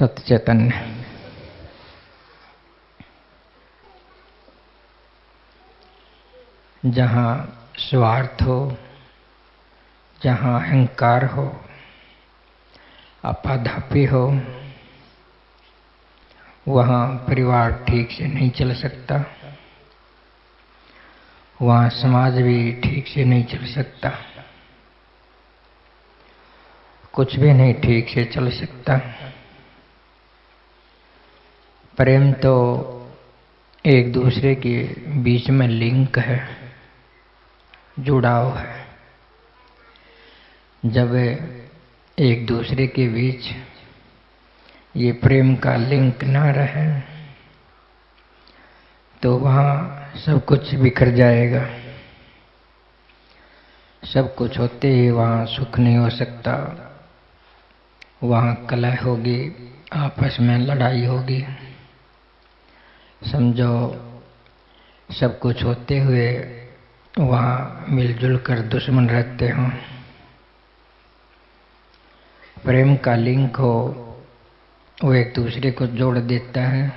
सत्चैतन्य। जहाँ स्वार्थ हो, जहाँ अहंकार हो, आपाधापी हो, वहाँ परिवार ठीक से नहीं चल सकता, वहाँ समाज भी ठीक से नहीं चल सकता, कुछ भी नहीं ठीक से चल सकता। प्रेम तो एक दूसरे के बीच में लिंक है, जुड़ाव है। जब एक दूसरे के बीच ये प्रेम का लिंक ना रहे तो वहाँ सब कुछ बिखर जाएगा। सब कुछ होते ही वहाँ सुख नहीं हो सकता, वहाँ कलह होगी, आपस में लड़ाई होगी। समझो सब कुछ होते हुए वहाँ मिलजुल कर दुश्मन रहते हों। प्रेम का लिंक हो, वो एक दूसरे को जोड़ देता है,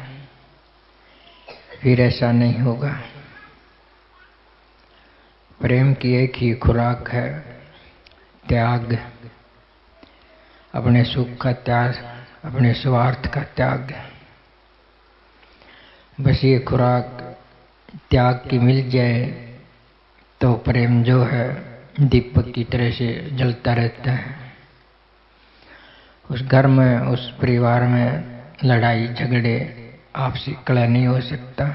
फिर ऐसा नहीं होगा। प्रेम की एक ही खुराक है, त्याग, अपने सुख का त्याग, अपने स्वार्थ का त्याग। बस ये खुराक त्याग की मिल जाए तो प्रेम जो है दीपक की तरह से जलता रहता है। उस घर में, उस परिवार में लड़ाई झगड़े, आपसी कलह नहीं हो सकता।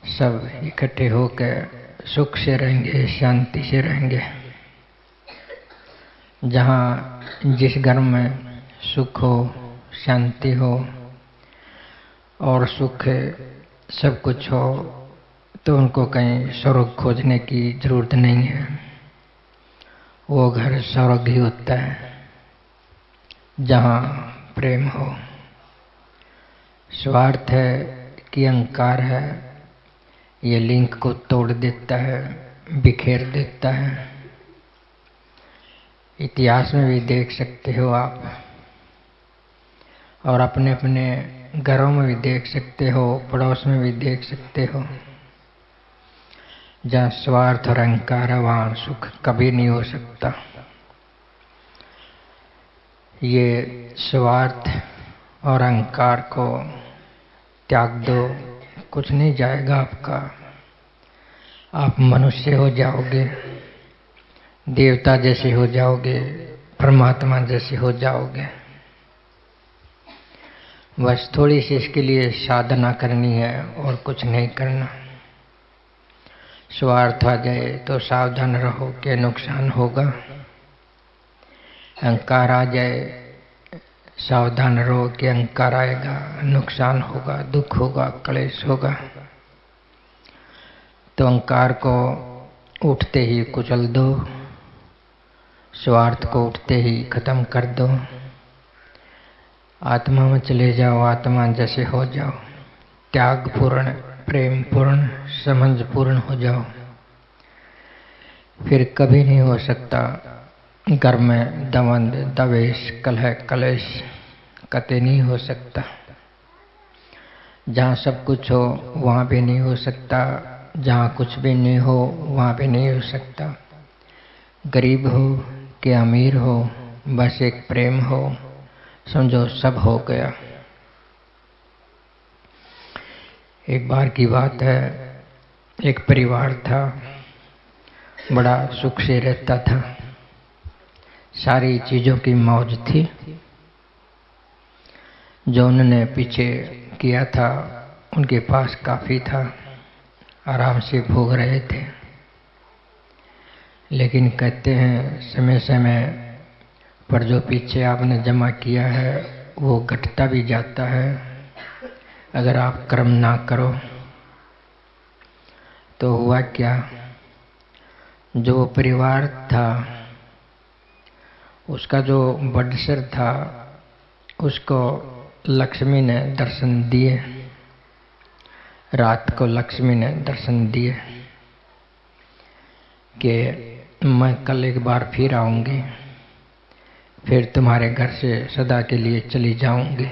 सब इकट्ठे होकर सुख से रहेंगे, शांति से रहेंगे। जहाँ जिस घर में सुख हो, शांति हो और सुख सब कुछ हो तो उनको कहीं स्वर्ग खोजने की जरूरत नहीं है। वो घर स्वर्ग ही होता है जहाँ प्रेम हो। स्वार्थ है कि अहंकार है, ये लिंक को तोड़ देता है, बिखेर देता है। इतिहास में भी देख सकते हो आप, और अपने अपने घरों में भी देख सकते हो, पड़ोस में भी देख सकते हो। जहाँ स्वार्थ और अहंकार है वहाँ सुख कभी नहीं हो सकता। ये स्वार्थ और अहंकार को त्याग दो, कुछ नहीं जाएगा आपका। आप मनुष्य हो जाओगे, देवता जैसे हो जाओगे, परमात्मा जैसे हो जाओगे। बस थोड़ी सी इसके लिए साधना करनी है और कुछ नहीं करना। स्वार्थ आ जाए तो सावधान रहो कि नुकसान होगा। अहंकार आ जाए, सावधान रहो कि अहंकार आएगा, नुकसान होगा, दुख होगा, क्लेश होगा। तो अहंकार को उठते ही कुचल दो, स्वार्थ को उठते ही खत्म कर दो। आत्मा में चले जाओ, आत्मा जैसे हो जाओ, त्याग पूर्ण, प्रेम पूर्ण, समझ पूर्ण हो जाओ। फिर कभी नहीं हो सकता घर में दवंद, दवेश, कलह, कलेश कतई नहीं हो सकता। जहाँ सब कुछ हो वहाँ भी नहीं हो सकता, जहाँ कुछ भी नहीं हो वहाँ भी नहीं हो सकता। गरीब हो कि अमीर हो, बस एक प्रेम हो, समझो सब हो गया। एक बार की बात है, एक परिवार था, बड़ा सुख से रहता था, सारी चीजों की मौज थी। जो उन्होंने पीछे किया था उनके पास काफी था, आराम से भोग रहे थे। लेकिन कहते हैं समय समय पर जो पीछे आपने जमा किया है वो घटता भी जाता है अगर आप कर्म ना करो। तो हुआ क्या, जो परिवार था उसका जो बड़सर था उसको लक्ष्मी ने दर्शन दिए। रात को लक्ष्मी ने दर्शन दिए कि मैं कल एक बार फिर आऊंगी, फिर तुम्हारे घर से सदा के लिए चली जाऊंगी।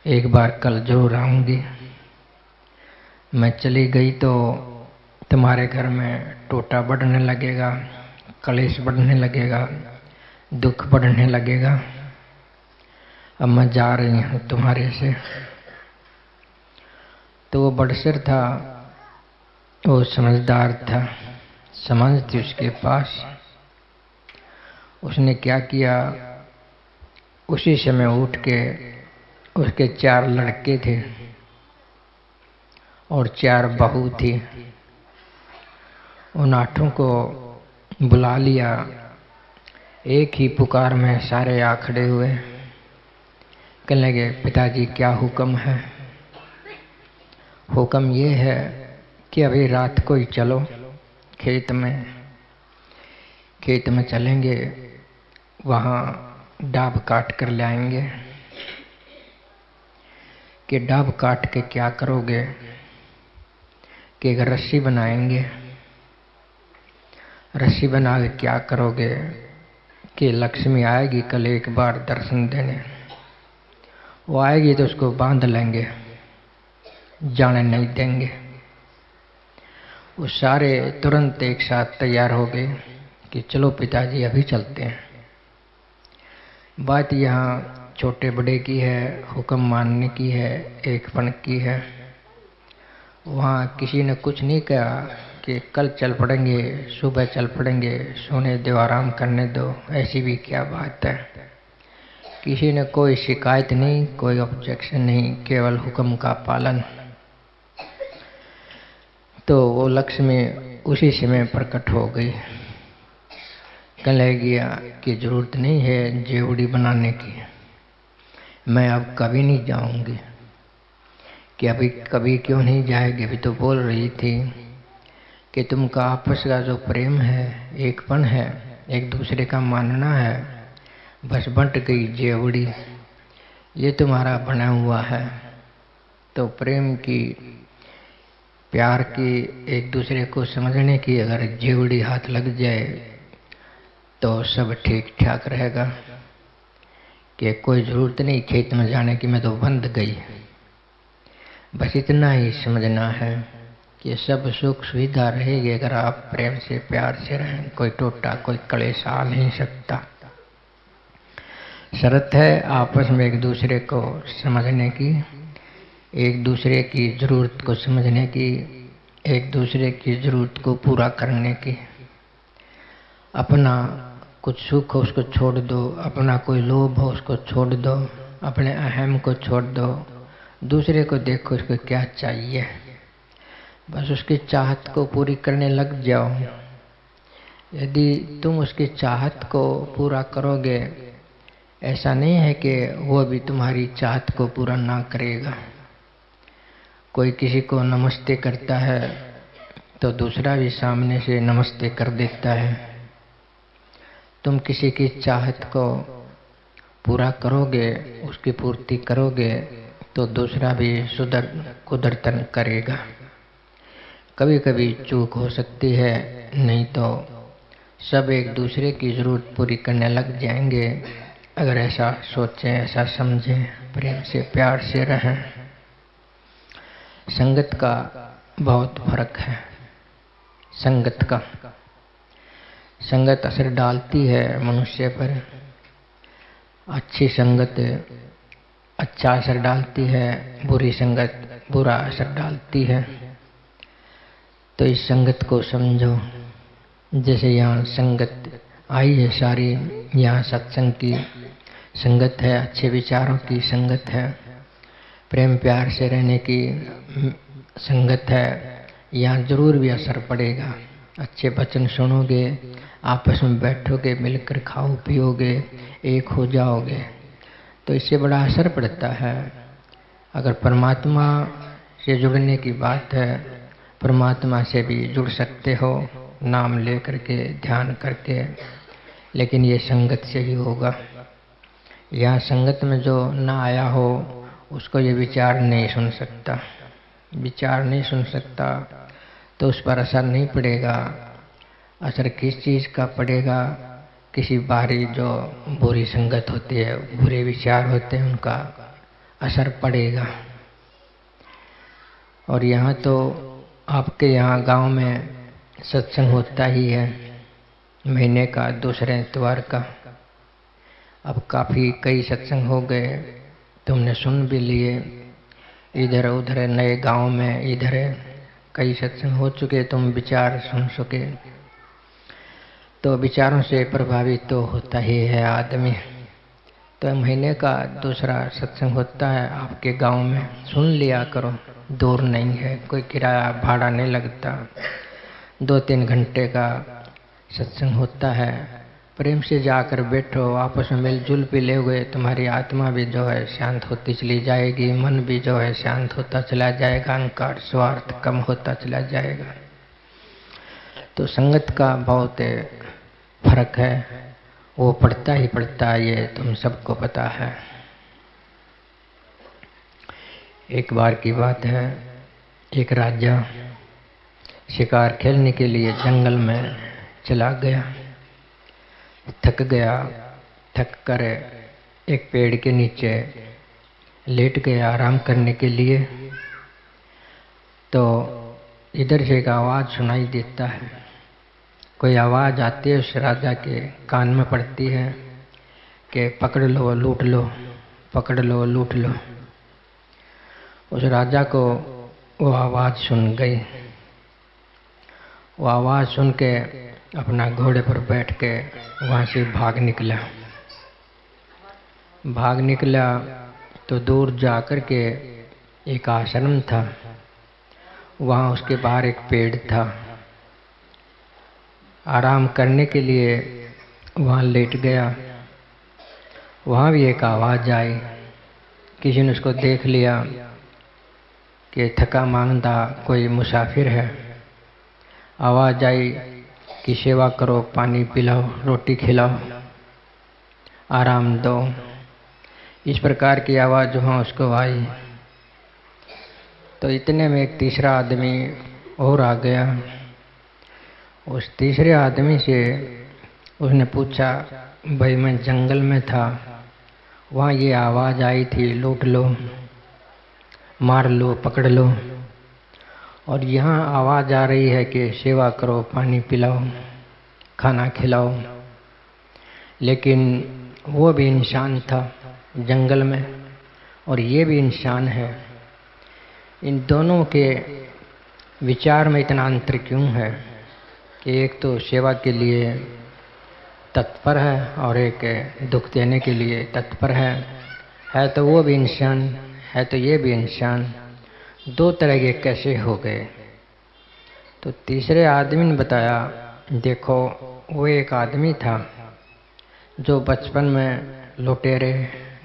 एक बार कल जरूर आऊंगी। मैं चली गई तो तुम्हारे घर में टोटा बढ़ने लगेगा, कलेश बढ़ने लगेगा, दुख बढ़ने लगेगा। अब मैं जा रही हूँ तुम्हारे से। तो वो बड़सर था, वो समझदार था, समझ थी उसके पास। उसने क्या किया, उसी समय उठ के, उसके 4 लड़के थे और 4 बहू थी, उन 8 को बुला लिया। एक ही पुकार में सारे आ खड़े हुए। कहने लगे, पिताजी क्या हुक्म है? हुक्म ये है कि अभी रात को ही चलो खेत में चलेंगे, वहाँ डाब काट कर ले आएंगे। कि डाब काट के क्या करोगे? कि एक रस्सी बनाएंगे। रस्सी बना के क्या करोगे? कि लक्ष्मी आएगी कल एक बार दर्शन देने, वो आएगी तो उसको बांध लेंगे, जाने नहीं देंगे। वो सारे तुरंत एक साथ तैयार हो गए कि चलो पिताजी अभी चलते हैं। बात यहाँ छोटे बड़े की है, हुक्म मानने की है, एकपन की है। वहाँ किसी ने कुछ नहीं कहा कि कल चल पड़ेंगे, सुबह चल पड़ेंगे, सोने दो, आराम करने दो। ऐसी भी क्या बात है? किसी ने कोई शिकायत नहीं, कोई ऑब्जेक्शन नहीं, केवल हुक्म का पालन। तो वो लक्ष्मी उसी समय प्रकट हो गई। कहने गया कि जरूरत नहीं है जेवड़ी बनाने की, मैं अब कभी नहीं जाऊंगी। कि अभी कभी क्यों नहीं जाएगी? अभी तो बोल रही थी कि तुमका आपस का जो प्रेम है, एकपन है, एक दूसरे का मानना है, बस बंट गई जेवड़ी, ये तुम्हारा बना हुआ है। तो प्रेम की, प्यार की, एक दूसरे को समझने की अगर जेवड़ी हाथ लग जाए तो सब ठीक ठाक रहेगा। कि कोई ज़रूरत नहीं खेत में जाने की, मैं तो बंध गई। बस इतना ही समझना है कि सब सुख सुविधा रहेगी अगर आप प्रेम से, प्यार से रहें। कोई टोटा, कोई कलेश आ नहीं सकता। शर्त है आपस में एक दूसरे को समझने की, एक दूसरे की ज़रूरत को समझने की, एक दूसरे की ज़रूरत को पूरा करने की। अपना कुछ सुख हो उसको छोड़ दो, अपना कोई लोभ हो उसको छोड़ दो, अपने अहम को छोड़ दो। दूसरे को देखो उसको क्या चाहिए, बस उसकी चाहत को पूरी करने लग जाओ। यदि तुम उसकी चाहत को पूरा करोगे, ऐसा नहीं है कि वो भी तुम्हारी चाहत को पूरा ना करेगा। कोई किसी को नमस्ते करता है तो दूसरा भी सामने से नमस्ते कर देता है। तुम किसी की चाहत को पूरा करोगे, उसकी पूर्ति करोगे, तो दूसरा भी कुदरतन करेगा। कभी कभी चूक हो सकती है, नहीं तो सब एक दूसरे की ज़रूरत पूरी करने लग जाएंगे अगर ऐसा सोचें, ऐसा समझें, प्रेम से, प्यार से रहें। संगत का बहुत फर्क है। संगत असर डालती है मनुष्य पर। अच्छी संगत अच्छा असर डालती है, बुरी संगत बुरा असर डालती है। तो इस संगत को समझो। जैसे यहाँ संगत आई है सारी, यहाँ सत्संग की संगत है, अच्छे विचारों की संगत है, प्रेम प्यार से रहने की संगत है। यहाँ जरूर भी असर पड़ेगा। अच्छे वचन सुनोगे, आपस में बैठोगे, मिलकर खाओ पियोगे, एक हो जाओगे, तो इससे बड़ा असर पड़ता है। अगर परमात्मा से जुड़ने की बात है, परमात्मा से भी जुड़ सकते हो नाम ले करके, ध्यान करके, लेकिन ये संगत से ही होगा। यहाँ संगत में जो ना आया हो उसको ये विचार नहीं सुन सकता। विचार नहीं सुन सकता तो उस पर असर नहीं पड़ेगा। असर किस चीज़ का पड़ेगा किसी बाहरी जो बुरी संगत होती है, बुरे विचार होते हैं, उनका असर पड़ेगा। और यहाँ तो आपके यहाँ गांव में सत्संग होता ही है महीने का दूसरे इतवार का। अब काफ़ी कई सत्संग हो गए, तुमने सुन भी लिए, इधर उधर नए गांव में इधर कई सत्संग हो चुके, तुम विचार सुन सके। तो विचारों से प्रभावित तो होता ही है आदमी। तो महीने का दूसरा सत्संग होता है आपके गांव में, सुन लिया करो। दूर नहीं है, कोई किराया भाड़ा नहीं लगता, 2-3 घंटे का सत्संग होता है। प्रेम से जाकर बैठो, आपस में मिलजुल भी ले हुए, तुम्हारी आत्मा भी जो है शांत होती चली जाएगी, मन भी जो है शांत होता चला जाएगा, अहंकार स्वार्थ कम होता चला जाएगा। तो संगत का बहुत फर्क है, वो पड़ता ही पड़ता है, ये तुम सबको पता है। एक बार की बात है, एक राजा शिकार खेलने के लिए जंगल में चला गया। थक गया, थक कर एक पेड़ के नीचे लेट गया आराम करने के लिए। तो इधर से एक आवाज़ सुनाई देता है, कोई आवाज़ आती है उस राजा के कान में पड़ती है कि पकड़ लो लूट लो, पकड़ लो लूट लो। उस राजा को वो आवाज़ सुन गई। वो आवाज़ सुन के अपना घोड़े पर बैठ के वहाँ से भाग निकला। तो दूर जाकर के एक आश्रम था, वहाँ उसके बाहर एक पेड़ था। आराम करने के लिए वहाँ लेट गया। वहाँ भी एक आवाज़ आई, किसी ने उसको देख लिया कि थका मांदा कोई मुसाफिर है। आवाज़ आई कि सेवा करो, पानी पिलाओ, रोटी खिलाओ, आराम दो। इस प्रकार की आवाज़ वहाँ उसको आई। तो इतने में एक तीसरा आदमी और आ गया। उस तीसरे आदमी से उसने पूछा, भाई मैं जंगल में था, वहाँ ये आवाज़ आई थी लूट लो, मार लो, पकड़ लो, और यहाँ आवाज़ आ रही है कि सेवा करो, पानी पिलाओ, खाना खिलाओ। लेकिन वो भी इंसान था जंगल में और ये भी इंसान है। इन दोनों के विचार में इतना अंतर क्यों है कि एक तो सेवा के लिए तत्पर है और एक दुख देने के लिए तत्पर है तो वो भी इंसान है, तो ये भी इंसान, दो तरह के कैसे हो गए। तो तीसरे आदमी ने बताया, देखो वो एक आदमी था जो बचपन में लुटेरे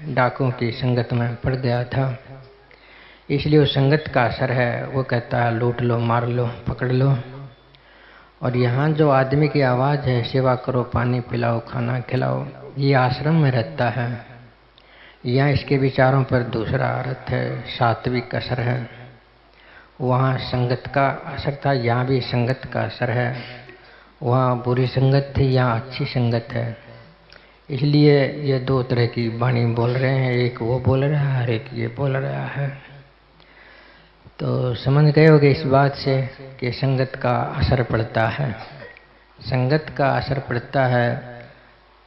डाकुओं की संगत में पड़ गया था, इसलिए उस संगत का असर है, वो कहता है लूट लो, मार लो, पकड़ लो। और यहाँ जो आदमी की आवाज़ है सेवा करो, पानी पिलाओ, खाना खिलाओ, ये आश्रम में रहता है। यहाँ इसके विचारों पर दूसरा अर्थ है, सात्विक असर है। वहाँ संगत का असर था, यहाँ भी संगत का असर है। वहाँ बुरी संगत थी, यहाँ अच्छी संगत है। इसलिए ये दो तरह की वाणी बोल रहे हैं, एक वो बोल रहा है और एक ये बोल रहा है। तो समझ गए होगे इस बात से कि संगत का असर पड़ता है। संगत का असर पड़ता है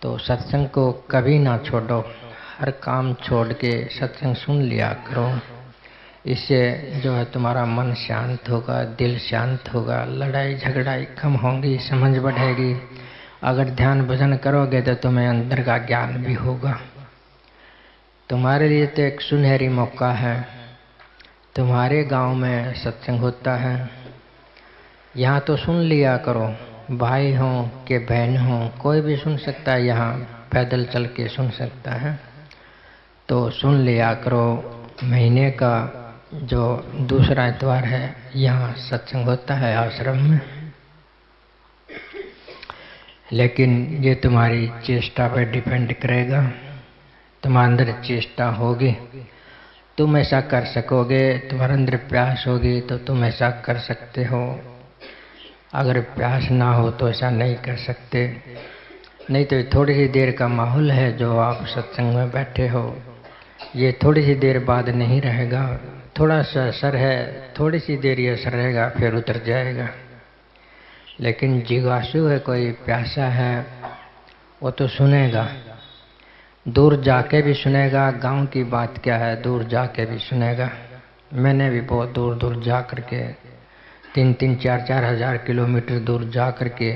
तो सत्संग को कभी ना छोड़ो, हर काम छोड़ के सत्संग सुन लिया करो। इससे जो है तुम्हारा मन शांत होगा, दिल शांत होगा, लड़ाई झगड़ाई कम होंगी, समझ बढ़ेगी। अगर ध्यान भजन करोगे तो तुम्हें अंदर का ज्ञान भी होगा। तुम्हारे लिए तो एक सुनहरी मौका है, तुम्हारे गांव में सत्संग होता है, यहाँ तो सुन लिया करो। भाई हो कि बहन हो, कोई भी सुन सकता है, यहाँ पैदल चल के सुन सकता है। तो सुन लिया करो। महीने का जो दूसरा इतवार है यहाँ सत्संग होता है आश्रम में। लेकिन ये तुम्हारी चेष्टा पर डिपेंड करेगा, तुम्हारे अंदर चेष्टा होगी तुम ऐसा कर सकोगे, तुम्हारे अंदर प्यास होगी तो तुम ऐसा कर सकते हो। अगर प्यास ना हो तो ऐसा नहीं कर सकते। नहीं तो थोड़ी सी देर का माहौल है जो आप सत्संग में बैठे हो, ये थोड़ी सी देर बाद नहीं रहेगा। थोड़ा सा असर है, थोड़ी सी देर ये असर रहेगा, फिर उतर जाएगा। लेकिन जिज्ञासु है, कोई प्यासा है, वो तो सुनेगा, दूर जाके भी सुनेगा। गांव की बात क्या है, दूर जाके भी सुनेगा। मैंने भी बहुत दूर दूर जा करके 3-3, 4-4 हजार किलोमीटर दूर जा करके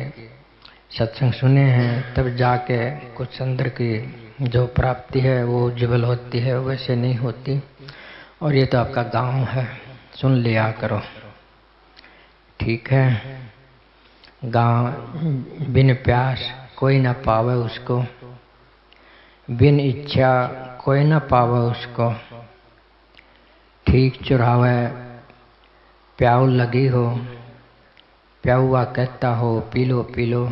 सत्संग सुने हैं, तब जाके कुछ अंदर की जो प्राप्ति है वो उज्ज्वल होती है, वैसे नहीं होती। और ये तो आपका गांव है, सुन लिया करो, ठीक है। गांव बिन प्यास कोई ना पावे उसको, बिन इच्छा कोई ना पावे उसको। ठीक चुरावे प्याऊ लगी हो, प्याऊआ कहता हो पी लो पी लो।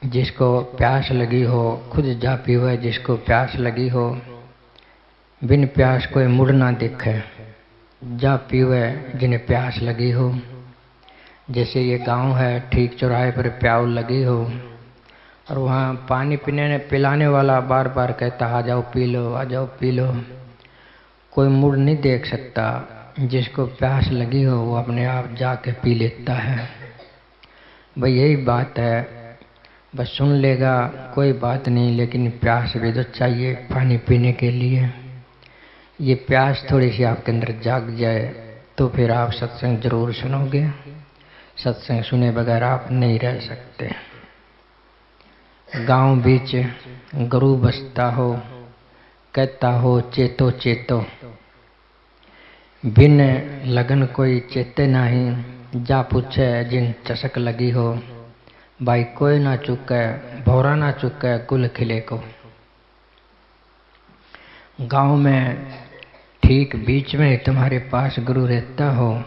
जिसको प्यास लगी हो खुद जा पीवे, जिसको प्यास लगी हो। बिन प्यास कोई मुड़ ना देखे, जा पीवे जिन्हें प्यास लगी हो। जैसे ये गांव है, ठीक चौराहे पर प्याऊ लगी हो और वहाँ पानी पीने पिलाने वाला बार बार कहता आ जाओ पी लो, आ जाओ पी लो। कोई मुड़ नहीं देख सकता। जिसको प्यास लगी हो वो अपने आप जाके पी लेता है। भाई यही बात है, बस सुन लेगा कोई बात नहीं, लेकिन प्यास भी तो चाहिए पानी पीने के लिए। ये प्यास थोड़ी सी आपके अंदर जाग जाए तो फिर आप सत्संग जरूर सुनोगे। सत्संग सुने बगैर आप नहीं रह सकते। गांव बीच गुरु बसता हो, कहता हो चेतो चेतो। बिन लगन कोई चेते नहीं, जा पूछे जिन चसक लगी हो। भाई कोई ना चुके, भौरा ना चुके कुल खिले को। गांव में ठीक बीच में तुम्हारे पास गुरु रहता हो,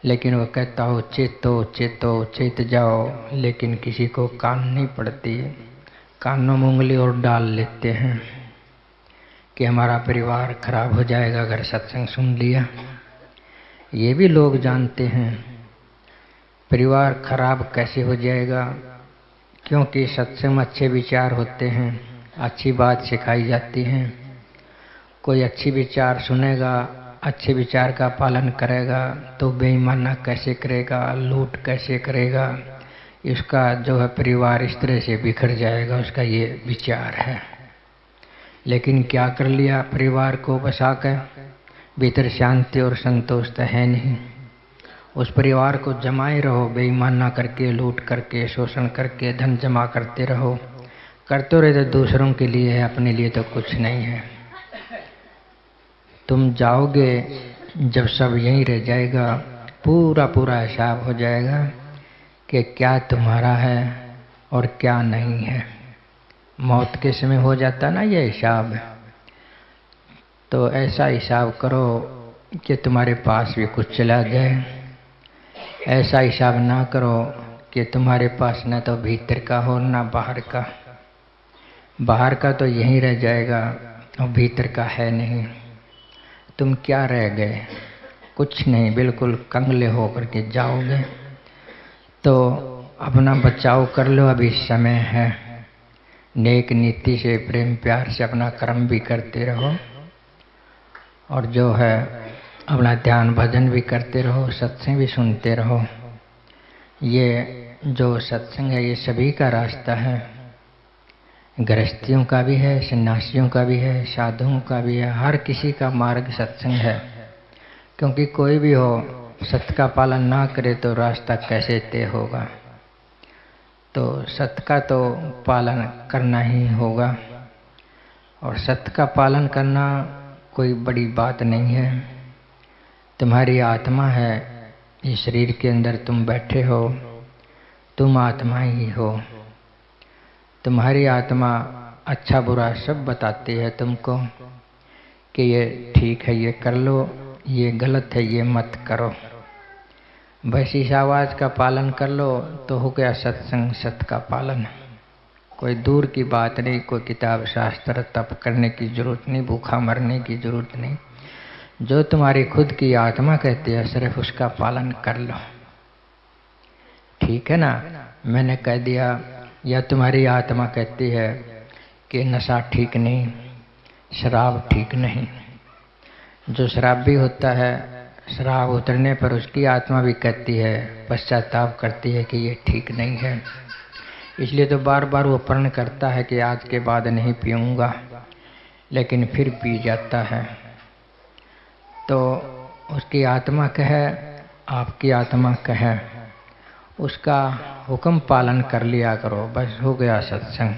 लेकिन वो कहता हो चेतो चेतो चेत जाओ, लेकिन किसी को कान नहीं पड़ती। कानों में उंगली और डाल लेते हैं कि हमारा परिवार खराब हो जाएगा अगर सत्संग सुन लिया। ये भी लोग जानते हैं परिवार खराब कैसे हो जाएगा, क्योंकि सत्संग में अच्छे विचार होते हैं, अच्छी बात सिखाई जाती है। कोई अच्छी विचार सुनेगा, अच्छे विचार का पालन करेगा तो बेईमाना कैसे करेगा, लूट कैसे करेगा, इसका जो है परिवार इस तरह से बिखर जाएगा, उसका ये विचार है। लेकिन क्या कर लिया, परिवार को बसा कर भीतर शांति और संतोष तो है नहीं। उस परिवार को जमाए रहो, बेईमाना करके, लूट करके, शोषण करके, धन जमा करते रहो। करते रहे तो दूसरों के लिए है, अपने लिए तो कुछ नहीं है। तुम जाओगे जब सब यहीं रह जाएगा, पूरा पूरा हिसाब हो जाएगा कि क्या तुम्हारा है और क्या नहीं है। मौत के समय हो जाता ना ये हिसाब, तो ऐसा हिसाब करो कि तुम्हारे पास भी कुछ चला जाए। ऐसा हिसाब ना करो कि तुम्हारे पास न तो भीतर का हो ना बाहर का। बाहर का तो यहीं रह जाएगा और भीतर का है नहीं। तुम क्या रह गए, कुछ नहीं, बिल्कुल कंगले होकर के जाओगे। तो अपना बचाव कर लो, अभी समय है। नेक नीति से, प्रेम प्यार से अपना कर्म भी करते रहो और जो है अपना ध्यान भजन भी करते रहो, सत्संग भी सुनते रहो। ये जो सत्संग है ये सभी का रास्ता है, गृहस्थियों का भी है, सन्यासियों का भी है, साधुओं का भी है, हर किसी का मार्ग सत्संग है। क्योंकि कोई भी हो सत्य का पालन ना करे तो रास्ता कैसे तय होगा। तो सत्य का तो पालन करना ही होगा, और सत्य का पालन करना कोई बड़ी बात नहीं है। तुम्हारी आत्मा है, इस शरीर के अंदर तुम बैठे हो, तुम आत्मा ही हो। तुम्हारी आत्मा अच्छा बुरा सब बताती है तुमको कि ये ठीक है ये कर लो, ये गलत है ये मत करो। बस इस आवाज़ का पालन कर लो तो हो गया सत्संग, सत्य का पालन। कोई दूर की बात नहीं, कोई किताब शास्त्र तप करने की जरूरत नहीं, भूखा मरने की जरूरत नहीं। जो तुम्हारी खुद की आत्मा कहती है सिर्फ उसका पालन कर लो, ठीक है ना। मैंने कह दिया या तुम्हारी आत्मा कहती है कि नशा ठीक नहीं, शराब ठीक नहीं। जो शराबी होता है, शराब उतरने पर उसकी आत्मा भी कहती है, पश्चाताप करती है कि ये ठीक नहीं है। इसलिए तो बार बार वो प्रण करता है कि आज के बाद नहीं पीऊँगा, लेकिन फिर पी जाता है। तो उसकी आत्मा कहे, आपकी आत्मा कहे, उसका हुक्म पालन कर लिया करो। बस हो गया सत्संग,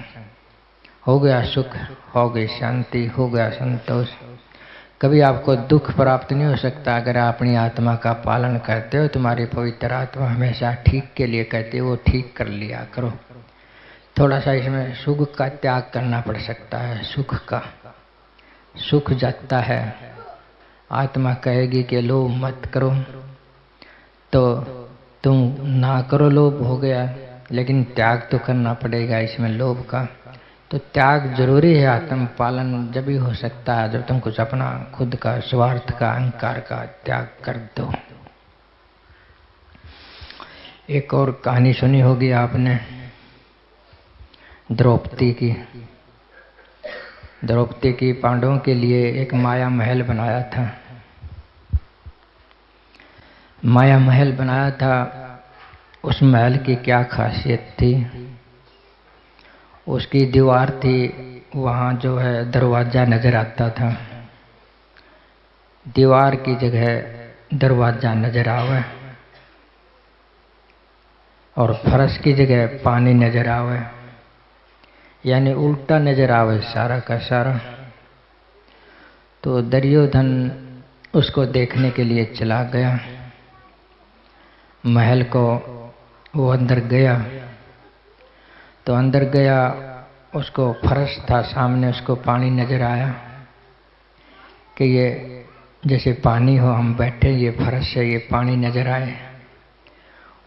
हो गया सुख, हो गई शांति, हो गया संतोष। कभी आपको दुख प्राप्त नहीं हो सकता अगर आप अपनी आत्मा का पालन करते हो। तुम्हारी पवित्र आत्मा हमेशा ठीक के लिए कहती है, वो ठीक कर लिया करो। थोड़ा सा इसमें सुख का त्याग करना पड़ सकता है। सुख का सुख जाता है, आत्मा कहेगी कि लोभ मत करो, तो तुम ना करो, लोभ हो गया, लेकिन त्याग तो करना पड़ेगा इसमें लोभ का। तो त्याग जरूरी है। आत्म पालन जब भी हो सकता है जब तुम कुछ अपना खुद का स्वार्थ का अहंकार का त्याग कर दो। एक और कहानी सुनी होगी आपने द्रौपदी की। द्रौपदी की पांडवों के लिए एक माया महल बनाया था। माया महल बनाया था। उस महल की क्या खासियत थी? उसकी दीवार थी, वहाँ जो है दरवाज़ा नज़र आता था। दीवार की जगह दरवाज़ा नज़र आवे और फर्श की जगह पानी नज़र आवे, यानी उल्टा नज़र आवे सारा का सारा। तो दुर्योधन उसको देखने के लिए चला गया महल को। वो अंदर गया तो अंदर गया, उसको फर्श था सामने, उसको पानी नज़र आया कि ये जैसे पानी हो, हम बैठे, ये फर्श है, ये पानी नज़र आए।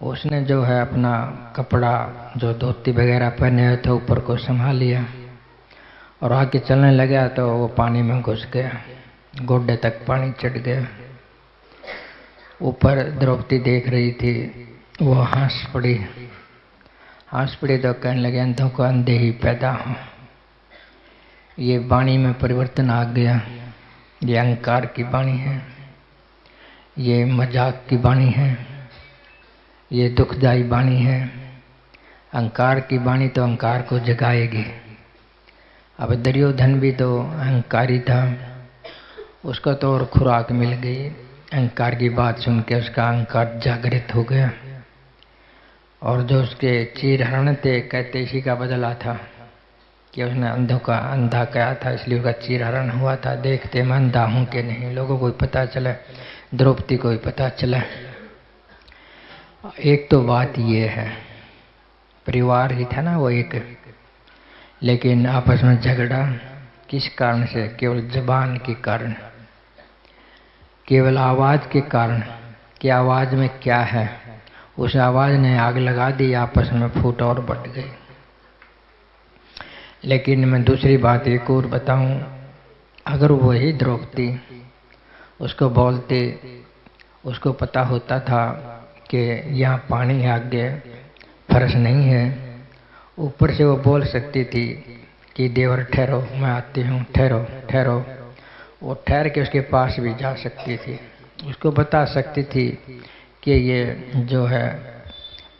उसने जो है अपना कपड़ा जो धोती वगैरह पहने हुए थे ऊपर को संभाल लिया और आगे चलने लगा तो वो पानी में घुस गया, गोड्डे तक पानी चढ़ गया। ऊपर द्रौपदी देख रही थी, वो हंस पड़ी तो कहने लगे, अंधों को अंधे ही पैदा हो। ये वाणी में परिवर्तन आ गया। ये अहंकार की वाणी है, ये मजाक की वाणी है, ये दुखदायी वाणी है। अहंकार की वाणी तो अहंकार को जगाएगी। अब दुर्योधन भी तो अहंकारी था, उसको तो और खुराक मिल गई। अहंकार की बात सुन के उसका अहंकार जागृत हो गया। और जो उसके चीर हरण थे, कहते इसी का बदला था कि उसने अंधों का अंधा कहा था, इसलिए उसका चीर हरण हुआ था। देखते मैं अंधा हूँ कि नहीं, लोगों को पता चला, द्रौपदी को भी पता चला। एक तो बात ये है, परिवार ही था ना वो एक, लेकिन आपस में झगड़ा किस कारण से? केवल जबान के कारण, केवल आवाज़ के कारण कि आवाज़ में क्या है। उस आवाज़ ने आग लगा दी, आपस में फूट और बढ़ गई। लेकिन मैं दूसरी बात एक और बताऊं, अगर वही द्रौपदी उसको बोलते, उसको पता होता था कि यहाँ पानी है, आगे फर्श नहीं है, ऊपर से वो बोल सकती थी कि देवर ठहरो, मैं आती हूँ, ठहरो ठहरो। वो ठहर के उसके पास भी जा सकती थी, उसको बता सकती थी कि ये जो है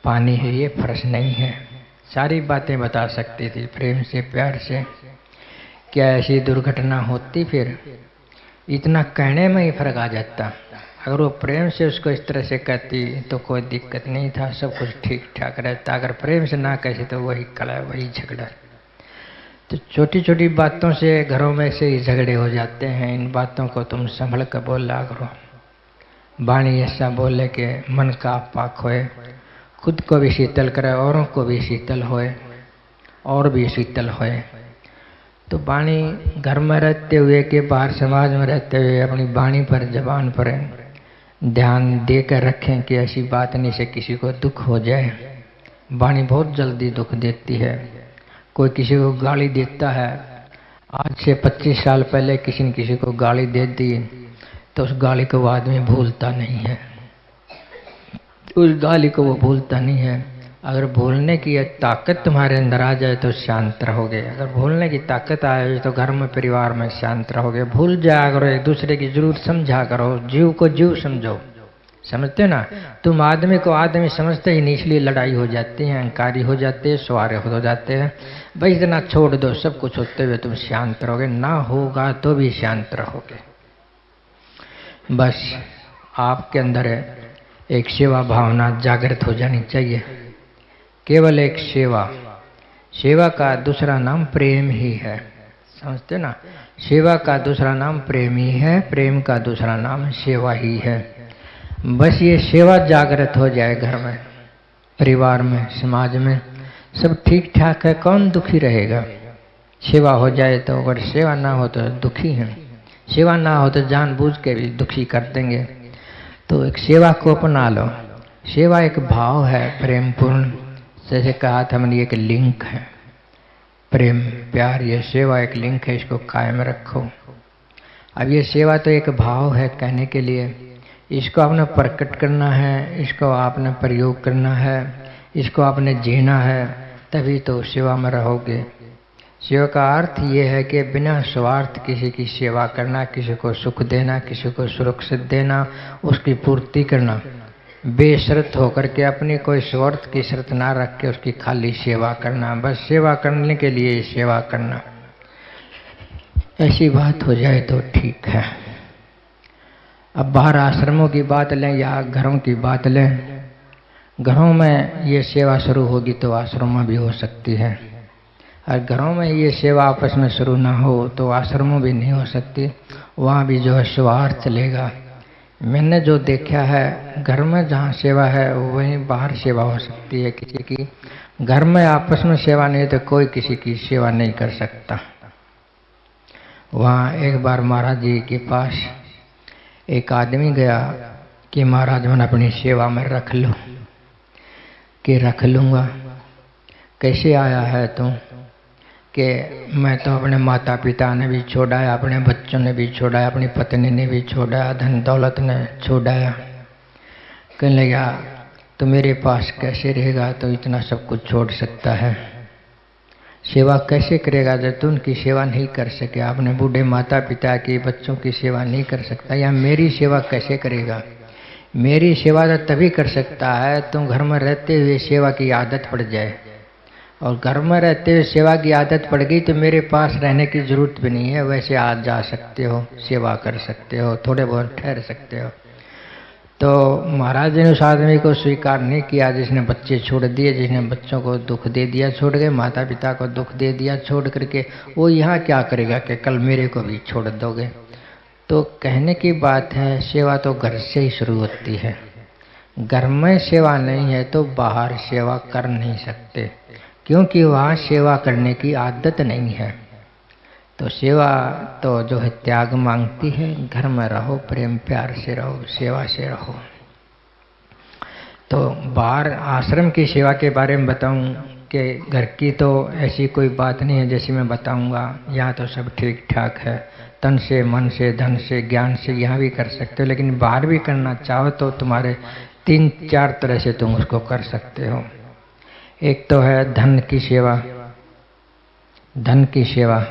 पानी है, ये फर्श नहीं है। सारी बातें बता सकती थी प्रेम से, प्यार से। क्या ऐसी दुर्घटना होती? फिर इतना कहने में ही फर्क आ जाता। अगर वो प्रेम से उसको इस तरह से कहती तो कोई दिक्कत नहीं था, सब कुछ ठीक ठाक रहता। अगर प्रेम से ना कहती तो वही कलह, वही झगड़ा। तो छोटी छोटी बातों से घरों में से ही झगड़े हो जाते हैं। इन बातों को तुम संभल कर बोला करो। वाणी ऐसा बोले कि मन का पाक होए, खुद को भी शीतल करे, औरों को भी शीतल होए और भी शीतल होए। तो वाणी घर में रहते हुए कि बाहर समाज में रहते हुए अपनी वाणी पर, जबान पर ध्यान देकर रखें कि ऐसी बात नहीं से किसी को दुख हो जाए। वाणी बहुत जल्दी दुख देती है। कोई किसी को गाली देता है, आज से 25 साल पहले किसी ने किसी को गाली दे दी तो उस गाली को वो आदमी भूलता नहीं है, उस गाली को वो भूलता नहीं है। अगर भूलने की ताकत तुम्हारे अंदर आ जाए तो शांत रहोगे। अगर भूलने की ताकत आ जाए तो घर में परिवार में शांत रहोगे। भूल जाया करो, एक दूसरे की जरूरत समझा करो, जीव को जीव समझो। समझते हो ना? तुम आदमी को आदमी समझते ही नहीं, इसलिए लड़ाई हो जाती है, अहंकारी हो जाते हैं, स्वारे हो जाते हैं। भाई इतना छोड़ दो, सब कुछ होते हुए तुम शांत रहोगे। ना होगा तो भी शांत रहोगे। बस आपके अंदर एक सेवा भावना जागृत हो जानी चाहिए। केवल एक सेवा, सेवा का दूसरा नाम प्रेम ही है। समझते ना? सेवा का दूसरा नाम प्रेम ही है, प्रेम का दूसरा नाम सेवा ही है। बस ये सेवा जागृत हो जाए घर में, परिवार में, समाज में, सब ठीक ठाक है, कौन दुखी रहेगा? सेवा हो जाए तो, अगर सेवा ना हो तो दुखी हैं। सेवा ना हो तो जानबूझ के भी दुखी कर देंगे। तो एक सेवा को अपना लो। सेवा एक भाव है प्रेमपूर्ण, जैसे कहा था मैंने, एक लिंक है। प्रेम प्यार, ये सेवा एक लिंक है, इसको कायम रखो। अब ये सेवा तो एक भाव है कहने के लिए, इसको आपने प्रकट करना है, इसको आपने प्रयोग करना है, इसको आपने जीना है, तभी तो सेवा में रहोगे। सेवा का अर्थ ये है कि बिना स्वार्थ किसी की सेवा करना, किसी को सुख देना, किसी को सुरक्षित देना, उसकी पूर्ति करना, बेशर्त होकर के, अपनी कोई स्वार्थ की शर्त ना रख के उसकी खाली सेवा करना। बस सेवा करने के लिए सेवा करना, ऐसी बात हो जाए तो ठीक है। अब बाहर आश्रमों की बात लें या घरों की बात लें, घरों में ये सेवा शुरू होगी तो आश्रमों में भी हो सकती है। और घरों में ये सेवा आपस में शुरू ना हो तो आश्रमों भी नहीं हो सकती। वहाँ भी जो है स्वार्थ चलेगा। मैंने जो देखा है, घर में जहाँ सेवा है वहीं बाहर सेवा हो सकती है किसी की। घर में आपस में सेवा नहीं तो कोई किसी की सेवा नहीं कर सकता। वहाँ एक बार महाराज जी के पास एक आदमी गया कि महाराज मैंने अपनी सेवा में रख लो, कि रख लूँगा। कैसे आया है तुम? कि मैं तो अपने माता पिता ने भी छोड़ाया, अपने बच्चों ने भी छोड़ाया, अपनी पत्नी ने भी छोड़ाया, धन दौलत ने छोड़ाया। कहने लगा तो मेरे पास कैसे रहेगा? तो इतना सब कुछ छोड़ सकता है, सेवा कैसे करेगा जब तुम उनकी सेवा नहीं कर सके? आपने बूढ़े माता पिता की, बच्चों की सेवा नहीं कर सकता, या मेरी सेवा कैसे करेगा? मेरी सेवा तो तभी कर सकता है तुम घर में रहते हुए सेवा की आदत पड़ जाए। और घर में रहते हुए सेवा की आदत पड़ गई तो मेरे पास रहने की जरूरत भी नहीं है, वैसे आ जा सकते हो, सेवा कर सकते हो, थोड़े बहुत ठहर सकते हो। तो महाराज ने उस आदमी को स्वीकार नहीं किया जिसने बच्चे छोड़ दिए, जिसने बच्चों को दुख दे दिया छोड़ के, माता पिता को दुख दे दिया छोड़ करके। वो यहाँ क्या करेगा कि कल मेरे को भी छोड़ दोगे? तो कहने की बात है, सेवा तो घर से ही शुरू होती है। घर में सेवा नहीं है तो बाहर सेवा कर नहीं सकते, क्योंकि वहाँ सेवा करने की आदत नहीं है। तो सेवा तो जो है त्याग मांगती है। घर में रहो, प्रेम प्यार से रहो, सेवा से रहो। तो बाहर आश्रम की सेवा के बारे में बताऊं कि घर की तो ऐसी कोई बात नहीं है जैसी मैं बताऊंगा। यहाँ तो सब ठीक ठाक है, तन से, मन से, धन से, ज्ञान से यहाँ भी कर सकते हो। लेकिन बाहर भी करना चाहो तो तुम्हारे 3-4 तरह से तुम उसको कर सकते हो। एक तो है धन की सेवा। धन की सेवा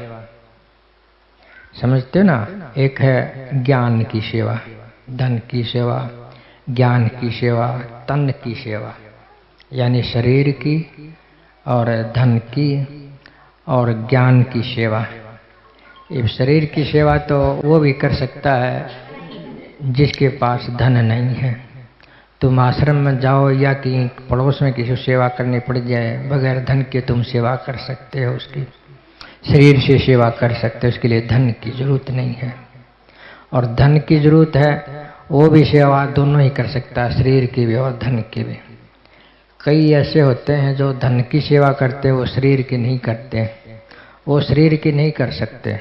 समझते हो ना? एक है ज्ञान की सेवा। धन की सेवा, ज्ञान की सेवा, तन की सेवा, यानी शरीर की और धन की और ज्ञान की सेवा। ये शरीर की सेवा तो वो भी कर सकता है जिसके पास धन नहीं है। तुम आश्रम में जाओ या कि पड़ोस में किसी सेवा करनी पड़ जाए, बगैर धन के तुम सेवा कर सकते हो, उसकी शरीर से सेवा कर सकते हो, उसके लिए धन की जरूरत नहीं है। और धन की जरूरत है वो भी सेवा दोनों ही कर सकता है, शरीर की भी और धन की भी। कई ऐसे होते हैं जो धन की सेवा करते हैं, वो शरीर की नहीं करते। वो शरीर की नहीं कर सकते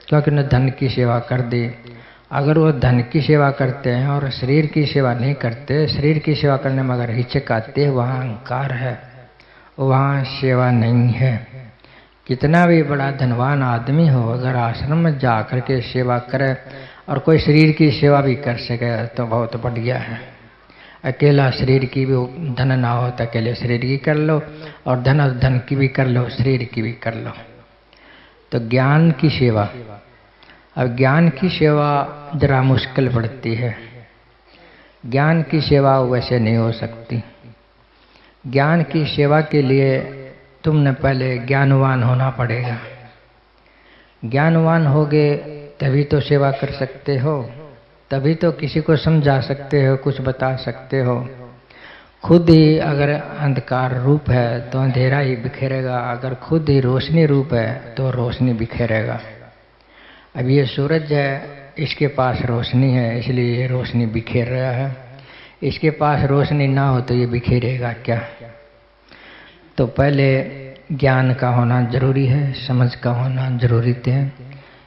क्योंकि उन्हें धन की सेवा कर दी। अगर वो धन की सेवा करते हैं और शरीर की सेवा नहीं करते, शरीर की सेवा करने में अगर हिचक आते, वहाँ अहंकार है, वहाँ सेवा नहीं है। कितना भी बड़ा धनवान आदमी हो, अगर आश्रम में जा कर के सेवा करे और कोई शरीर की सेवा भी कर सके तो बहुत बढ़िया है। अकेला शरीर की भी धन ना हो तो अकेले शरीर की कर लो, और धन की भी कर लो, शरीर की भी कर लो। तो ज्ञान की सेवा, अब ज्ञान की सेवा जरा मुश्किल पड़ती है। ज्ञान की सेवा वैसे नहीं हो सकती। ज्ञान की सेवा के लिए तुमने पहले ज्ञानवान होना पड़ेगा। ज्ञानवान होगे तभी तो सेवा कर सकते हो, तभी तो किसी को समझा सकते हो, कुछ बता सकते हो। खुद ही अगर अंधकार रूप है तो अंधेरा ही बिखेरेगा, अगर खुद ही रोशनी रूप है तो रोशनी बिखेरेगा। अब ये सूरज है, इसके पास रोशनी है इसलिए ये रोशनी बिखेर रहा है, इसके पास रोशनी ना हो तो ये बिखेरेगा क्या। तो पहले ज्ञान का होना जरूरी है, समझ का होना जरूरी है।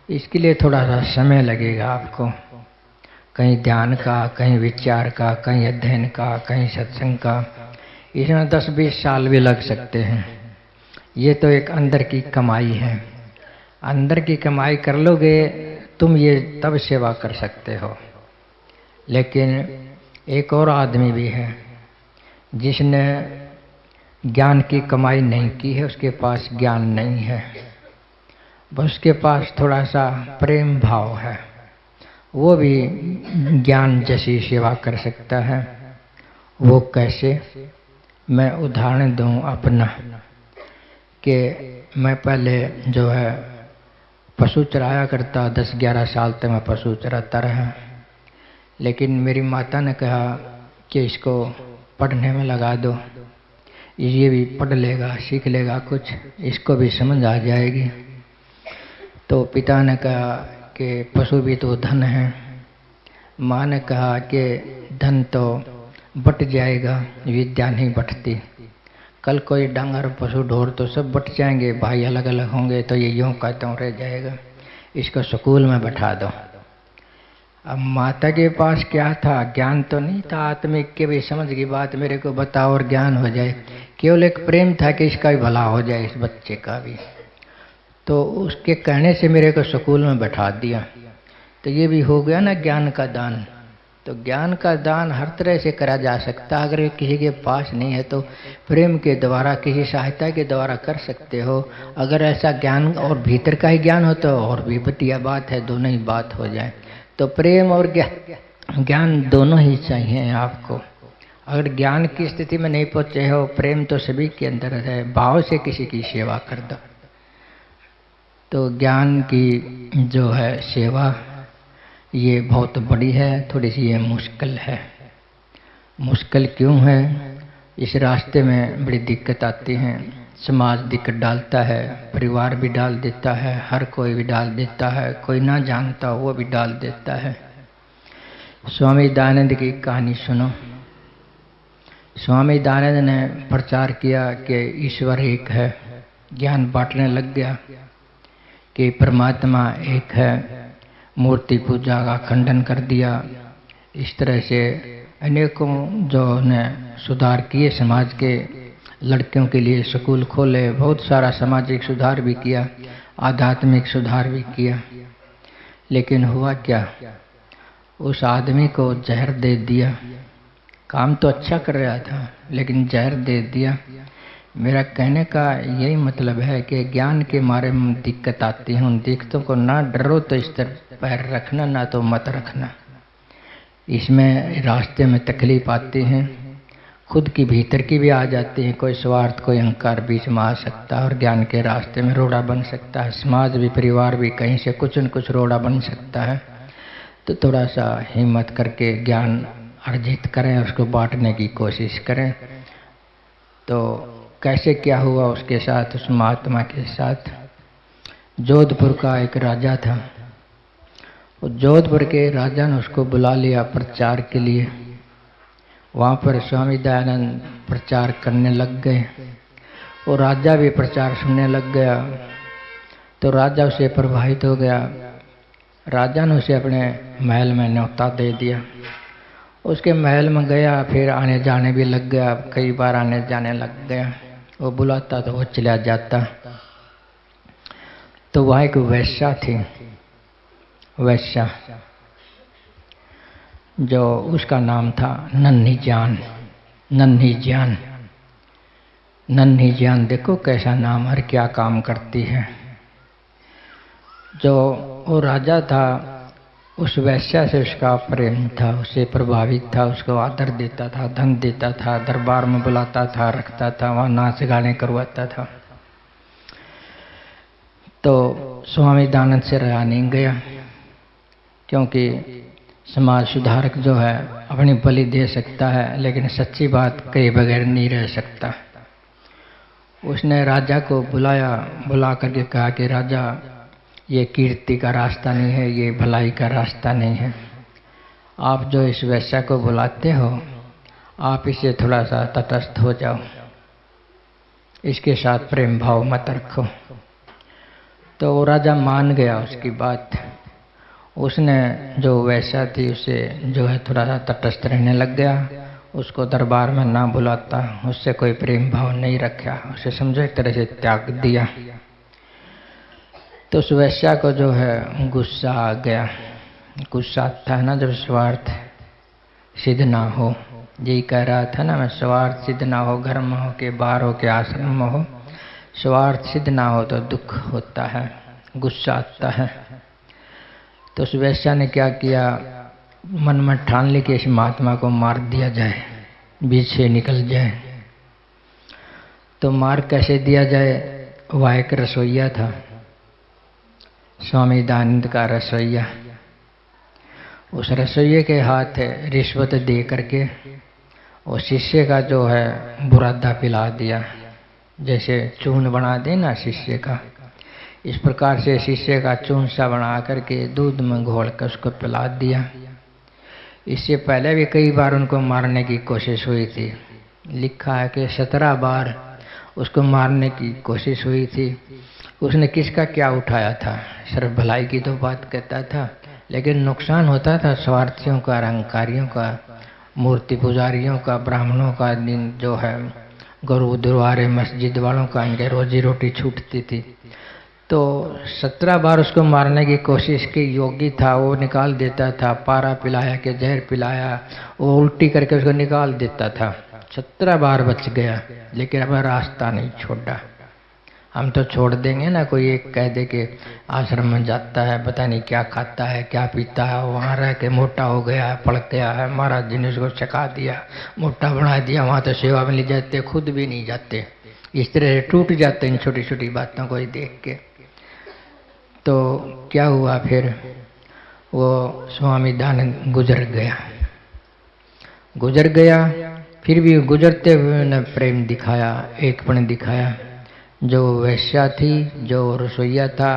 इसके लिए थोड़ा सा समय लगेगा आपको, कहीं ध्यान का, कहीं विचार का, कहीं अध्ययन का, कहीं सत्संग का। इसमें 10-20 साल भी लग सकते हैं। ये तो एक अंदर की कमाई है। अंदर की कमाई कर लोगे तुम, ये तब सेवा कर सकते हो। लेकिन एक और आदमी भी है जिसने ज्ञान की कमाई नहीं की है, उसके पास ज्ञान नहीं है, बस उसके पास थोड़ा सा प्रेम भाव है, वो भी ज्ञान जैसी सेवा कर सकता है। वो कैसे, मैं उदाहरण दूं अपना, कि मैं पहले जो है पशु चराया करता, 10-11 साल तक मैं पशु चराता रहा। लेकिन मेरी माता ने कहा कि इसको पढ़ने में लगा दो, ये भी पढ़ लेगा, सीख लेगा कुछ, इसको भी समझ आ जाएगी। तो पिता ने कहा कि पशु भी तो धन है। माँ ने कहा कि धन तो बट जाएगा, विद्या नहीं बटती। कल कोई डांगर पशु ढोर तो सब बट जाएंगे, भाई अलग अलग होंगे तो ये यूं का त्यों रह जाएगा, इसको स्कूल में बैठा दो। अब माता के पास क्या था, ज्ञान तो नहीं था आत्मिक के भी समझ की बात मेरे को बताओ और ज्ञान हो जाए, केवल एक प्रेम था कि इसका भी भला हो जाए, इस बच्चे का भी। तो उसके कहने से मेरे को स्कूल में बैठा दिया। तो ये भी हो गया ना ज्ञान का दान। तो ज्ञान का दान हर तरह से करा जा सकता है। अगर किसी के पास नहीं है तो प्रेम के द्वारा, किसी सहायता के द्वारा कर सकते हो। अगर ऐसा ज्ञान और भीतर का ही ज्ञान हो तो और भी बढ़िया बात है, दोनों ही बात हो जाए। तो प्रेम और ज्ञान दोनों ही चाहिए आपको। अगर ज्ञान की स्थिति में नहीं पहुंचे हो, प्रेम तो सभी के अंदर है, भाव से किसी की सेवा कर दो। तो ज्ञान की जो है सेवा ये बहुत बड़ी है, थोड़ी सी ये मुश्किल है। मुश्किल क्यों है? इस रास्ते में बड़ी दिक्कत आती है। समाज दिक्कत डालता है, परिवार भी डाल देता है, हर कोई भी डाल देता है, कोई ना जानता वो भी डाल देता है। स्वामी दयानंद की कहानी सुनो। स्वामी दयानंद ने प्रचार किया कि ईश्वर एक है, ज्ञान बांटने लग गया कि परमात्मा एक है, मूर्ति पूजा का खंडन कर दिया। इस तरह से अनेकों जो ने सुधार किए, समाज के लड़कियों के लिए स्कूल खोले, बहुत सारा सामाजिक सुधार भी किया, आध्यात्मिक सुधार भी किया। लेकिन हुआ क्या, उस आदमी को जहर दे दिया। काम तो अच्छा कर रहा था लेकिन जहर दे दिया। मेरा कहने का यही मतलब है कि ज्ञान के मारे में दिक्कत आती है, उन दिक्कतों को ना डरो तो इस तरह पैर रखना, ना तो मत रखना। इसमें रास्ते में तकलीफ आती है, खुद की भीतर की भी आ जाती है, कोई स्वार्थ कोई अहंकार बीच में आ सकता है और ज्ञान के रास्ते में रोड़ा बन सकता है। समाज भी, परिवार भी, कहीं से कुछ न कुछ रोड़ा बन सकता है। तो थोड़ा सा हिम्मत करके ज्ञान अर्जित करें, उसको बांटने की कोशिश करें। तो कैसे क्या हुआ उसके साथ, उस महात्मा के साथ? जोधपुर का एक राजा था। जोधपुर के राजा ने उसको बुला लिया प्रचार के लिए। वहाँ पर स्वामी दयानंद प्रचार करने लग गए और राजा भी प्रचार सुनने लग गया। तो राजा उसे प्रभावित हो गया। राजा ने उसे अपने महल में न्योता दे दिया। उसके महल में गया, फिर आने जाने भी लग गया, कई बार आने जाने लग गया। वो बुलाता तो वो चला जाता। तो वहाँ एक वैश्या थी, वैश्या। जो उसका नाम था नन्ही जान। नन्ही जान, नन्ही जान देखो कैसा नाम और क्या काम करती है। जो वो राजा था उस वैश्या से उसका प्रेम था, उससे प्रभावित था, उसको आदर देता था, धन देता था, दरबार में बुलाता था, रखता था, वहाँ नाच गाने करवाता था। तो स्वामी दानंद से रहा नहीं गया, क्योंकि समाज सुधारक जो है अपनी बलि दे सकता है लेकिन सच्ची बात कहे बगैर नहीं रह सकता। उसने राजा को बुलाया, बुला करके कहा कि राजा, ये कीर्ति का रास्ता नहीं है, ये भलाई का रास्ता नहीं है। आप जो इस वैश्या को बुलाते हो, आप इससे थोड़ा सा तटस्थ हो जाओ, इसके साथ प्रेम भाव मत रखो। तो वो राजा मान गया उसकी बात। उसने जो वैश्या थी उसे जो है थोड़ा सा तटस्थ रहने लग गया, उसको दरबार में ना बुलाता, उससे कोई प्रेम भाव नहीं रखा, उसे समझो एक तरह से त्याग दिया। तो उस वैश्या को जो है गुस्सा आ गया। गुस्सा आता है ना जब स्वार्थ सिद्ध ना हो। यही कह रहा था ना मैं, स्वार्थ सिद्ध ना हो, घर में हो के बाहर हो के आश्रम में हो, स्वार्थ सिद्ध ना हो तो दुख होता है, गुस्सा आता है। तो उस वैश्या ने क्या किया, मन में ठान ली कि इस महात्मा को मार दिया जाए, बीच से निकल जाए। तो मार कैसे दिया जाए, वह एक रसोइया था, स्वामी दानंद का रसोइया। उस रसोइये के हाथ रिश्वत दे करके वो शिष्य का जो है बुरादा पिला दिया, जैसे चून बना दे ना शिष्य का, इस प्रकार से शिष्य का चून सा बना करके दूध में घोल कर उसको पिला दिया। इससे पहले भी कई बार उनको मारने की कोशिश हुई थी। लिखा है कि 17 बार उसको मारने की कोशिश हुई थी। उसने किसका क्या उठाया था, सिर्फ भलाई की तो बात कहता था, लेकिन नुकसान होता था स्वार्थियों का, अहंकारियों का, मूर्ति पुजारियों का, ब्राह्मणों का, दिन जो है गुरु दुआरे मस्जिद वालों का, इनके रोजी रोटी छूटती थी। तो 17 बार उसको मारने की कोशिश की, योगी था वो निकाल देता था, पारा पिलाया के जहर पिलाया, वो उल्टी करके उसको निकाल देता था। 17 बार बच गया, लेकिन अब रास्ता नहीं छोड़ा। हम तो छोड़ देंगे ना, कोई एक कह दे कि आश्रम में जाता है, पता नहीं क्या खाता है क्या पीता है, वहाँ रह के मोटा हो गया है, पड़ गया है, महाराज जी ने उसको चका दिया, मोटा बना दिया, वहाँ तो सेवा में ले जाते, खुद भी नहीं जाते, इस तरह से टूट जाते इन छोटी छोटी बातों को ही देख के। तो क्या हुआ फिर, वो स्वामी दानंद गुजर गया। गुजर गया, फिर भी गुजरते हुए ने प्रेम दिखाया, एकपण दिखाया। जो वैश्या थी, जो रसोइया था,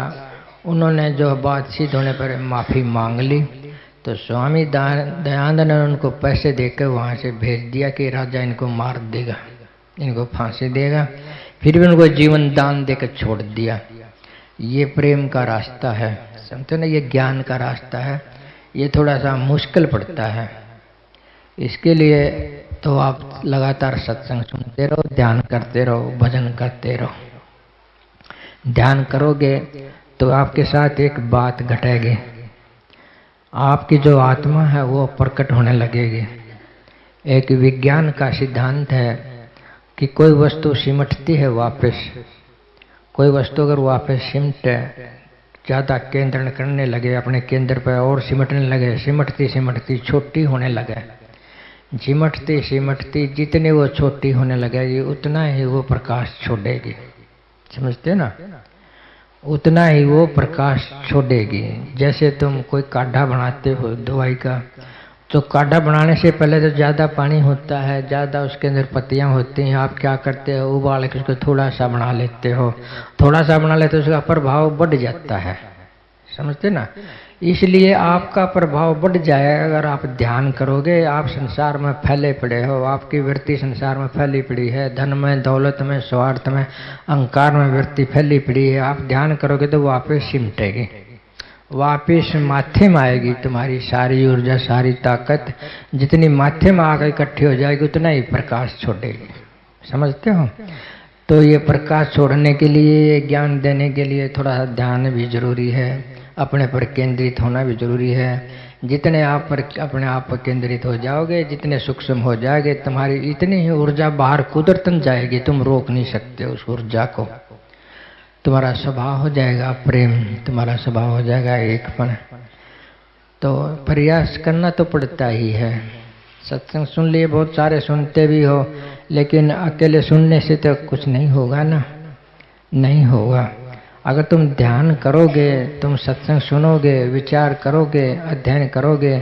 उन्होंने जो बात सिद्ध होने पर माफ़ी मांग ली। तो स्वामी दयानंद ने उनको पैसे देकर वहाँ से भेज दिया कि राजा इनको मार देगा, इनको फांसी देगा। फिर भी उनको जीवन दान देकर छोड़ दिया। ये प्रेम का रास्ता है, समझते ना, ये ज्ञान का रास्ता है। ये थोड़ा सा मुश्किल पड़ता है, इसके लिए तो आप लगातार सत्संग सुनते रहो, ध्यान करते रहो, भजन करते रहो। ध्यान करोगे तो आपके साथ एक बात घटेगी, आपकी जो आत्मा है वो प्रकट होने लगेगी। एक विज्ञान का सिद्धांत है कि कोई वस्तु सिमटती है वापस, कोई वस्तु अगर वापस सिमटे, ज़्यादा केंद्रण करने लगे अपने केंद्र पर और सिमटने लगे, सिमटती सिमटती छोटी होने लगे, सिमटती सिमटती जितनी वो छोटी होने लगेगी उतना ही वो प्रकाश छोड़ेगी, समझते ना, उतना ही वो प्रकाश छोड़ेगी। जैसे तुम कोई काढ़ा बनाते हो दवाई का, तो काढ़ा बनाने से पहले तो ज़्यादा पानी होता है, ज़्यादा उसके अंदर पत्तियाँ होती हैं, आप क्या करते हो, उबाल के उसको थोड़ा सा बना लेते हो, थोड़ा सा बना लेते हो, उसका प्रभाव बढ़ जाता है, समझते ना। इसलिए आपका प्रभाव बढ़ जाएगा अगर आप ध्यान करोगे। आप संसार में फैले पड़े हो, आपकी वृत्ति संसार में फैली पड़ी है, धन में, दौलत में, स्वार्थ में, अहंकार में वृत्ति फैली पड़ी है। आप ध्यान करोगे तो वापस सिमटेगी, वापस माथे में आएगी तुम्हारी सारी ऊर्जा, सारी ताकत जितनी माथे में आकर इकट्ठी हो जाएगी उतना ही प्रकाश छोड़ेगी, समझते हो। तो ये प्रकाश छोड़ने के लिए, ज्ञान देने के लिए थोड़ा सा ध्यान भी जरूरी है, अपने पर केंद्रित होना भी जरूरी है। जितने आप पर अपने आप पर केंद्रित हो जाओगे, जितने सूक्ष्म हो जाओगे, तुम्हारी इतनी ही ऊर्जा बाहर कुदरतन जाएगी, तुम रोक नहीं सकते उस ऊर्जा को। तुम्हारा स्वभाव हो जाएगा प्रेम, तुम्हारा स्वभाव हो जाएगा एकपन। तो प्रयास करना तो पड़ता ही है। सत्संग सुन लिए, बहुत सारे सुनते भी हो, लेकिन अकेले सुनने से तो कुछ नहीं होगा ना, नहीं होगा। अगर तुम ध्यान करोगे, तुम सत्संग सुनोगे, विचार करोगे, अध्ययन करोगे,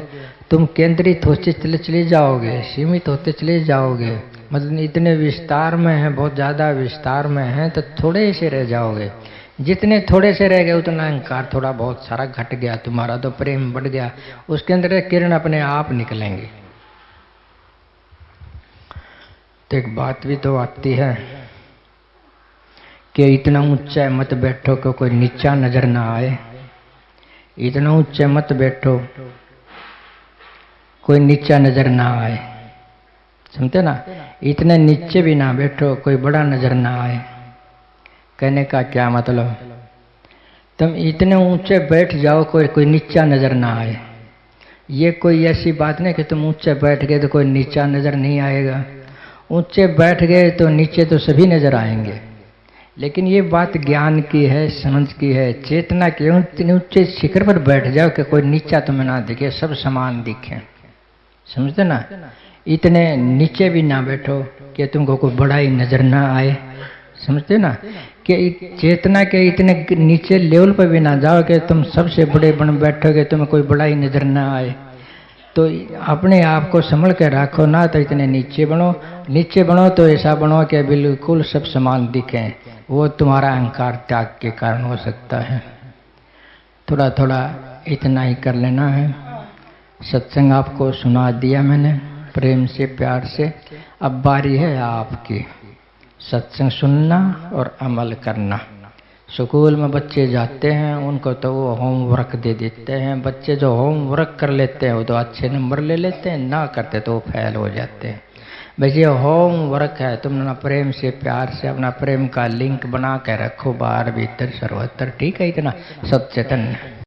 तुम केंद्रित होते चले जाओगे, सीमित होते चले जाओगे। मतलब इतने विस्तार में है, बहुत ज़्यादा विस्तार में है, तो थोड़े से रह जाओगे। जितने थोड़े से रह गए उतना अहंकार थोड़ा बहुत सारा घट गया, तुम्हारा तो प्रेम बढ़ गया, उसके अंदर किरण अपने आप निकलेंगे। तो एक बात भी तो आती है कि इतना ऊंचा मत बैठो कि कोई नीचा नजर ना आए। इतना ऊंचा मत बैठो कोई नीचा नजर ना आए, सुनते ना। इतने नीचे भी ना बैठो कोई बड़ा नजर ना आए। कहने का क्या मतलब, तुम इतने ऊंचे बैठ जाओ कोई नीचा नजर ना आए। ये कोई ऐसी बात नहीं कि तुम ऊंचे बैठ गए तो कोई नीचा नजर नहीं आएगा। ऊंचे बैठ गए तो नीचे तो सभी नजर आएंगे, लेकिन ये बात ज्ञान की है, समझ की है, चेतना की। ऊंचे शिखर पर बैठ जाओ कि कोई नीचा तुम्हें ना दिखे, सब समान दिखे, समझते ना। इतने नीचे भी ना बैठो कि तुमको कोई बड़ा ही नजर ना आए, समझते ना। कि चेतना के इतने नीचे लेवल पर भी ना जाओ कि तुम सबसे बड़े बन बैठोगे, तुम्हें कोई बड़ा ही नजर ना आए। तो अपने आप को संभल के रखो ना, तो इतने नीचे बनो। नीचे बनो तो ऐसा बनो कि बिल्कुल सब समान दिखें। वो तुम्हारा अहंकार त्याग के कारण हो सकता है। थोड़ा थोड़ा इतना ही कर लेना है। सत्संग आपको सुना दिया मैंने प्रेम से, प्यार से। अब बारी है आपकी सत्संग सुनना और अमल करना। स्कूल में बच्चे जाते हैं, उनको तो वो होमवर्क दे देते हैं। बच्चे जो होमवर्क कर लेते हैं वो तो अच्छे नंबर ले लेते हैं, ना करते तो वो फेल हो जाते हैं। बस ये होमवर्क है। तुम ना प्रेम से, प्यार से अपना प्रेम का लिंक बना के रखो बाहर भीतर सर्वत्र, ठीक है। इतना सब चेतन